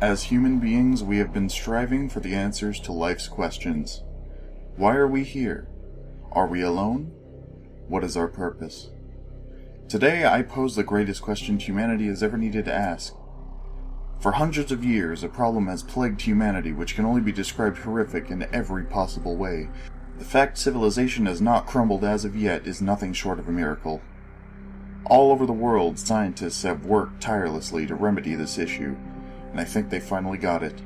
As human beings, we have been striving for the answers to life's questions. Why are we here? Are we alone? What is our purpose? Today, I pose the greatest question humanity has ever needed to ask. For hundreds of years, a problem has plagued humanity which can only be described horrific in every possible way. The fact civilization has not crumbled as of yet is nothing short of a miracle. All over the world, scientists have worked tirelessly to remedy this issue, and I think they finally got it.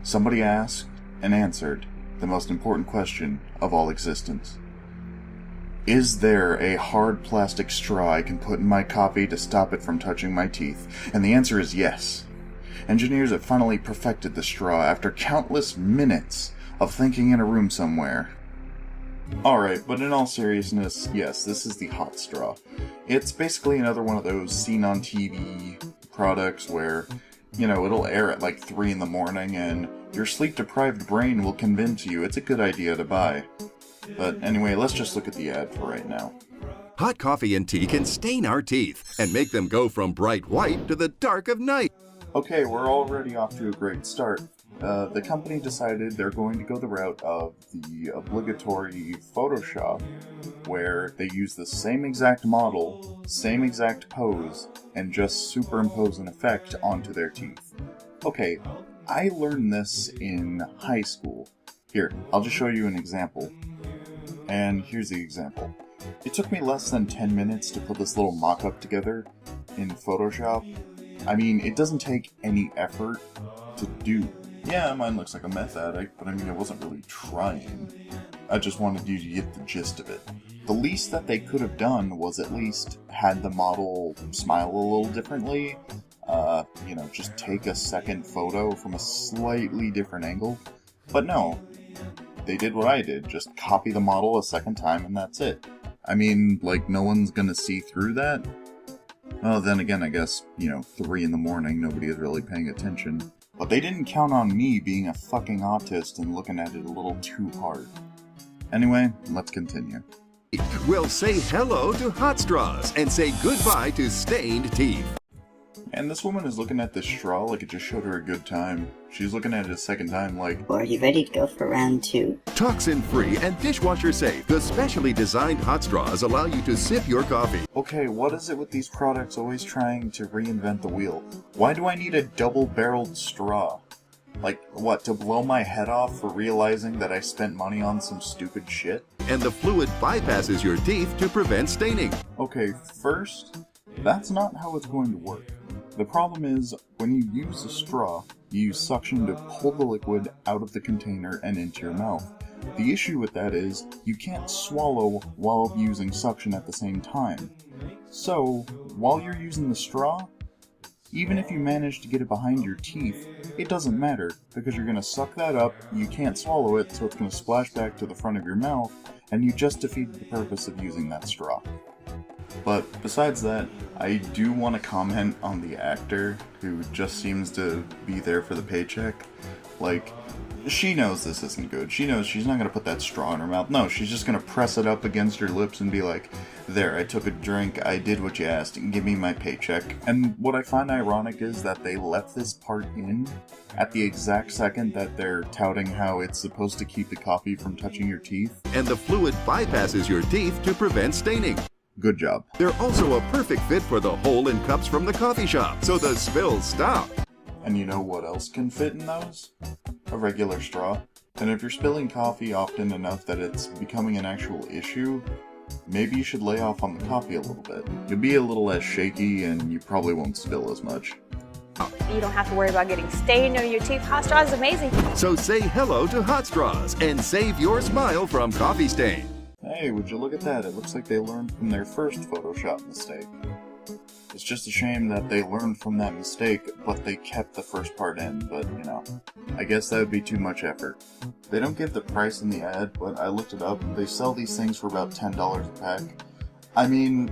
Somebody asked and answered the most important question of all existence. Is there a hard plastic straw I can put in my coffee to stop it from touching my teeth? And the answer is yes. Engineers have finally perfected the straw after countless minutes of thinking in a room somewhere. Alright, but in all seriousness, yes, this is the hot straw. It's basically another one of those seen on TV products where, it'll air at like 3 in the morning and your sleep-deprived brain will convince you it's a good idea to buy. But anyway, let's just look at the ad for right now. Hot coffee and tea can stain our teeth and make them go from bright white to the dark of night. Okay, we're already off to a great start. The company decided they're going to go the route of the obligatory Photoshop, where they use the same exact model, same exact pose, and just superimpose an effect onto their teeth. Okay, I learned this in high school. Here, I'll just show you an example. And here's the example. It took me less than 10 minutes to put this little mock-up together in Photoshop. I mean, it doesn't take any effort to do. Yeah, mine looks like a meth addict, but I mean, I wasn't really trying. I just wanted you to get the gist of it. The least that they could have done was at least had the model smile a little differently. Just take a second photo from a slightly different angle. But no, they did what I did, just copy the model a second time and that's it. I mean, like, no one's gonna see through that? Well, then again, I guess, 3 in the morning, nobody is really paying attention. But they didn't count on me being a fucking autist and looking at it a little too hard. Anyway, let's continue. We'll say hello to hot straws and say goodbye to stained teeth. And this woman is looking at this straw like it just showed her a good time. She's looking at it a second time like, Are you ready to go for round 2? Toxin-free and dishwasher-safe, the specially designed hot straws allow you to sip your coffee. okay, what is it with these products always trying to reinvent the wheel? Why do I need a double-barreled straw? Like, what, to blow my head off for realizing that I spent money on some stupid shit? And the fluid bypasses your teeth to prevent staining. Okay, first, that's not how it's going to work. The problem is, when you use a straw, you use suction to pull the liquid out of the container and into your mouth. The issue with that is, you can't swallow while using suction at the same time. So, while you're using the straw, even if you manage to get it behind your teeth, it doesn't matter, because you're going to suck that up, you can't swallow it, so it's going to splash back to the front of your mouth, and you just defeated the purpose of using that straw. But besides that, I do want to comment on the actor who just seems to be there for the paycheck. Like, she knows this isn't good. She knows she's not going to put that straw in her mouth. No, she's just going to press it up against her lips and be like, there, I took a drink, I did what you asked, and give me my paycheck. And what I find ironic is that they left this part in at the exact second that they're touting how it's supposed to keep the coffee from touching your teeth. And the fluid bypasses your teeth to prevent staining. Good job. They're also a perfect fit for the hole in cups from the coffee shop, so the spills stop. And you know what else can fit in those? A regular straw. And if you're spilling coffee often enough that it's becoming an actual issue, maybe you should lay off on the coffee a little bit. You'll be a little less shaky and you probably won't spill as much. You don't have to worry about getting stained on your teeth. Hot straw is amazing. So say hello to hot straws and save your smile from coffee stain. Hey, would you look at that? It looks like they learned from their first Photoshop mistake. It's just a shame that they learned from that mistake, but they kept the first part in, but, I guess that would be too much effort. They don't give the price in the ad, but I looked it up. They sell these things for about $10 a pack. I mean,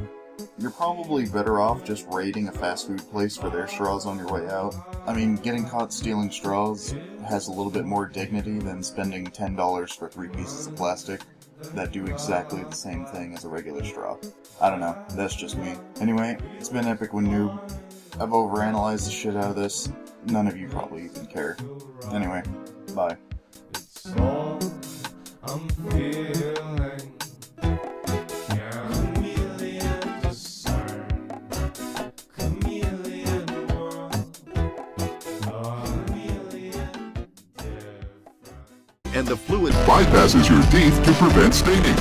you're probably better off just raiding a fast food place for their straws on your way out. I mean, getting caught stealing straws has a little bit more dignity than spending $10 for 3 pieces of plastic that do exactly the same thing as a regular straw. I don't know, that's just me. Anyway, it's been EpicWinNoob. I've overanalyzed the shit out of this. none of you probably even care. Anyway, bye. It's all I'm feeling. Chameleon discern. Chameleon world. Chameleon different. And the fluid bypasses your teeth to prevent staining.